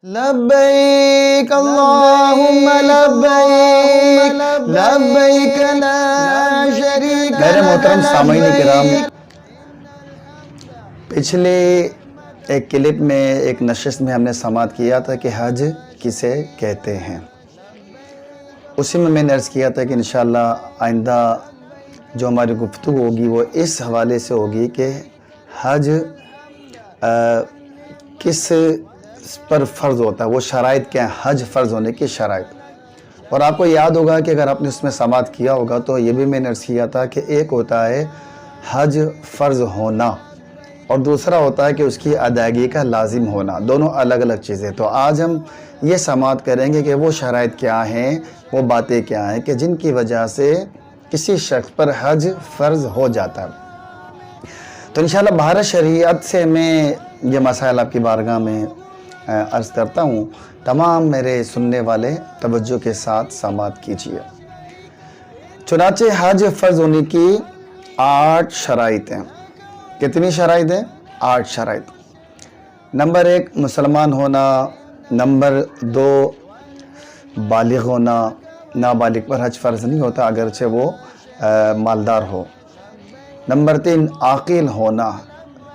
لبیک اللہم لبیک لبیک لا شریک لک میرے محترم سامعین کرام، پچھلے ایک کلپ میں ایک نشست میں ہم نے سماعت کیا تھا کہ حج کسے کہتے ہیں۔ اسی میں نے عرض کیا تھا کہ انشاءاللہ آئندہ جو ہماری گفتگو ہوگی وہ اس حوالے سے ہوگی کہ حج کس پر فرض ہوتا ہے، وہ شرائط کیا ہیں، حج فرض ہونے کی شرائط۔ اور آپ کو یاد ہوگا کہ اگر آپ نے اس میں سماعت کیا ہوگا تو یہ بھی میں نے عرض کیا تھا کہ ایک ہوتا ہے حج فرض ہونا اور دوسرا ہوتا ہے کہ اس کی ادائیگی کا لازم ہونا، دونوں الگ الگ چیزیں۔ تو آج ہم یہ سماعت کریں گے کہ وہ شرائط کیا ہیں، وہ باتیں کیا ہیں کہ جن کی وجہ سے کسی شخص پر حج فرض ہو جاتا ہے۔ تو انشاءاللہ بہر شریعت سے میں یہ مسائل آپ کی بارگاہ میں عرض کرتا ہوں، تمام میرے سننے والے توجہ کے ساتھ سماعت کیجیے۔ چنانچہ حج فرض ہونے کی 8 شرائط ہیں۔ کتنی شرائط ہیں؟ 8 شرائط۔ نمبر 1 مسلمان ہونا، نمبر 2 بالغ ہونا، نابالغ پر حج فرض نہیں ہوتا اگرچہ وہ مالدار ہو۔ نمبر 3 عاقل ہونا،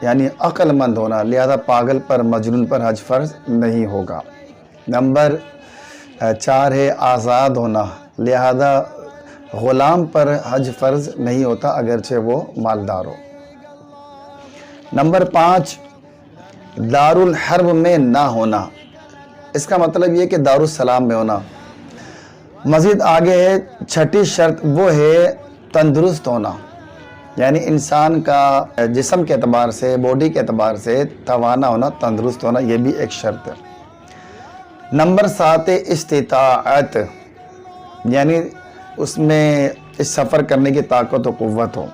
یعنی عقل مند ہونا، لہذا پاگل پر مجنون پر حج فرض نہیں ہوگا۔ نمبر 4 ہے آزاد ہونا، لہذا غلام پر حج فرض نہیں ہوتا اگرچہ وہ مالدار ہو۔ نمبر 5 دار الحرب میں نہ ہونا، اس کا مطلب یہ کہ دار السلام میں ہونا۔ مزید آگے ہے 6ٹھی شرط، وہ ہے تندرست ہونا، یعنی انسان کا جسم کے اعتبار سے، باڈی کے اعتبار سے توانا ہونا، تندرست ہونا، یہ بھی ایک شرط ہے۔ نمبر 7 ہے استطاعت، یعنی اس میں اس سفر کرنے کی طاقت و قوت ہو۔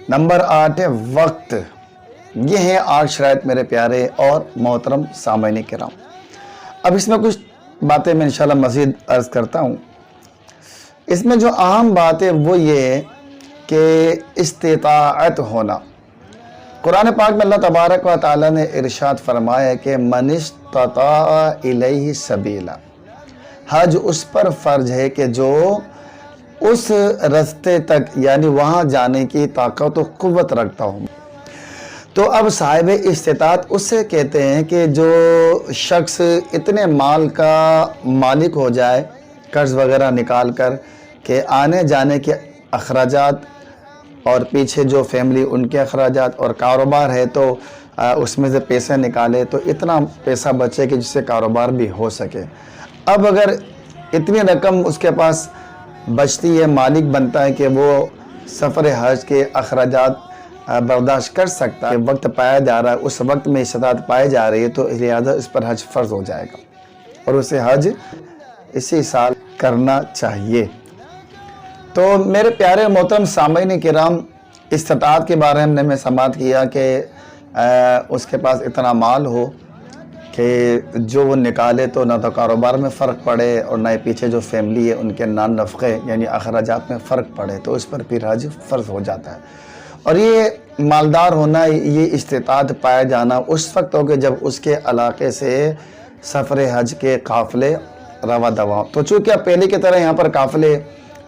نمبر 8 ہے وقت۔ یہ ہیں 8 شرائط میرے پیارے اور محترم سامعین کرام۔ اب اس میں کچھ باتیں میں انشاءاللہ مزید عرض کرتا ہوں۔ اس میں جو اہم بات ہے وہ یہ ہے کہ استطاعت ہونا۔ قرآن پاک میں اللہ تبارک و تعالی نے ارشاد فرمایا ہے کہ من استطاع الیہ سبیلا، حج اس پر فرض ہے کہ جو اس رستے تک یعنی وہاں جانے کی طاقت و قوت رکھتا ہو۔ تو اب صاحب استطاعت اسے کہتے ہیں کہ جو شخص اتنے مال کا مالک ہو جائے، قرض وغیرہ نکال کر کہ آنے جانے کے اخراجات اور پیچھے جو فیملی ان کے اخراجات اور کاروبار ہے تو اس میں سے پیسے نکالے تو اتنا پیسہ بچے کہ جس سے کاروبار بھی ہو سکے۔ اب اگر اتنی رقم اس کے پاس بچتی ہے، مالک بنتا ہے کہ وہ سفر حج کے اخراجات برداشت کر سکتا ہے، وقت پایا جا رہا ہے، اس وقت میں استطاعت پائی جا رہی ہے، تو لہذا اس پر حج فرض ہو جائے گا اور اسے حج اسی سال کرنا چاہیے۔ تو میرے پیارے محترم سامعین کرام، استطاعت کے بارے میں سماعت کیا کہ اس کے پاس اتنا مال ہو کہ جو وہ نکالے تو نہ تو کاروبار میں فرق پڑے اور نہ پیچھے جو فیملی ہے ان کے نان نفقے یعنی اخراجات میں فرق پڑے، تو اس پر پھر حج فرض ہو جاتا ہے۔ اور یہ مالدار ہونا، یہ استطاعت پایا جانا اس وقت ہو کہ جب اس کے علاقے سے سفر حج کے قافلے رواں دواں۔ تو چونکہ اب پہلے کی طرح یہاں پر قافلے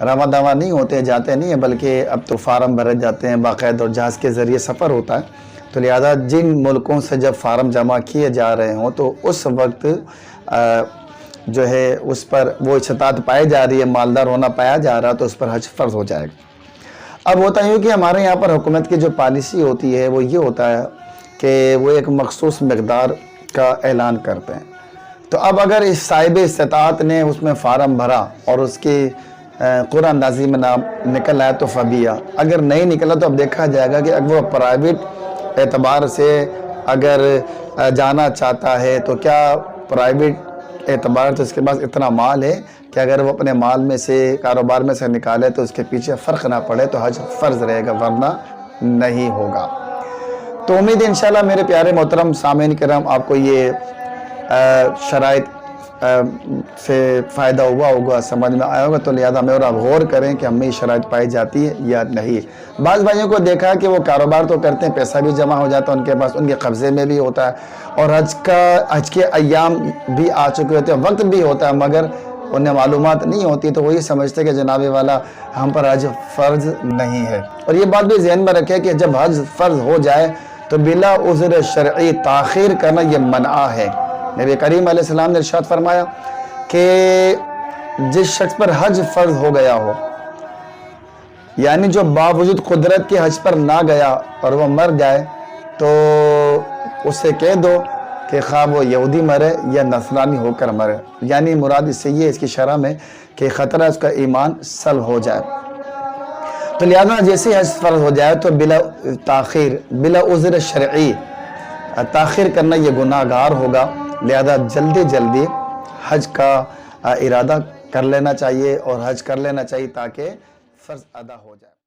رواں دواں نہیں ہوتے، جاتے نہیں ہیں، بلکہ اب تو فارم بھرے جاتے ہیں باقاعدہ اور جہاز کے ذریعے سفر ہوتا ہے، تو لہذا جن ملکوں سے جب فارم جمع کیے جا رہے ہوں تو اس وقت جو ہے اس پر وہ استطاعت پائی جا رہی ہے، مالدار ہونا پایا جا رہا ہے، تو اس پر حج فرض ہو جائے گا۔ اب ہوتا ہے کہ ہمارے یہاں پر حکومت کی جو پالیسی ہوتی ہے وہ یہ ہوتا ہے کہ وہ ایک مخصوص مقدار کا اعلان کرتے ہیں۔ تو اب اگر اس صاحب استطاعت نے اس میں فارم بھرا اور اس کی قرآن اندازی میں نام نکل آیا تو فبیہ، اگر نہیں نکلا تو اب دیکھا جائے گا کہ اگر وہ پرائیویٹ اعتبار سے اگر جانا چاہتا ہے تو کیا پرائیویٹ اعتبار سے اس کے پاس اتنا مال ہے کہ اگر وہ اپنے مال میں سے کاروبار میں سے نکالے تو اس کے پیچھے فرق نہ پڑے تو حج فرض رہے گا، ورنہ نہیں ہوگا۔ تو امید ہے انشاءاللہ میرے پیارے محترم سامعین کرام آپ کو یہ شرائط سے فائدہ ہوا ہوگا، سمجھ میں آیا ہوگا، تو لہذا میں اور آپ غور کریں کہ ہم میں یہ شرائط پائی جاتی ہے یا نہیں۔ بعض بھائیوں کو دیکھا کہ وہ کاروبار تو کرتے ہیں، پیسہ بھی جمع ہو جاتا ہے ان کے پاس، ان کے قبضے میں بھی ہوتا ہے، اور حج کے ایام بھی آ چکے ہوتے ہیں، وقت بھی ہوتا ہے، مگر انہیں معلومات نہیں ہوتی، تو وہ یہ سمجھتے کہ جناب والا ہم پر حج فرض نہیں ہے۔ اور یہ بات بھی ذہن میں رکھے کہ جب حج فرض ہو جائے تو بلا عذر شرعی تاخیر کرنا یہ منع ہے۔ نبی کریم علیہ السلام نے ارشاد فرمایا کہ جس شخص پر حج فرض ہو گیا ہو، یعنی جو باوجود قدرت کے حج پر نہ گیا اور وہ مر جائے، تو اسے کہہ دو کہ خواہ وہ یہودی مرے یا نصرانی ہو کر مرے، یعنی مراد اس سے یہ اس کی شرح میں کہ خطرہ اس کا ایمان سلب ہو جائے۔ تو لہذا جیسے حج فرض ہو جائے تو بلا تاخیر، بلا عذر شرعی تاخیر کرنا یہ گناہ گار ہوگا، لہذا جلدی جلدی حج کا ارادہ کر لینا چاہیے اور حج کر لینا چاہیے تاکہ فرض ادا ہو جائے۔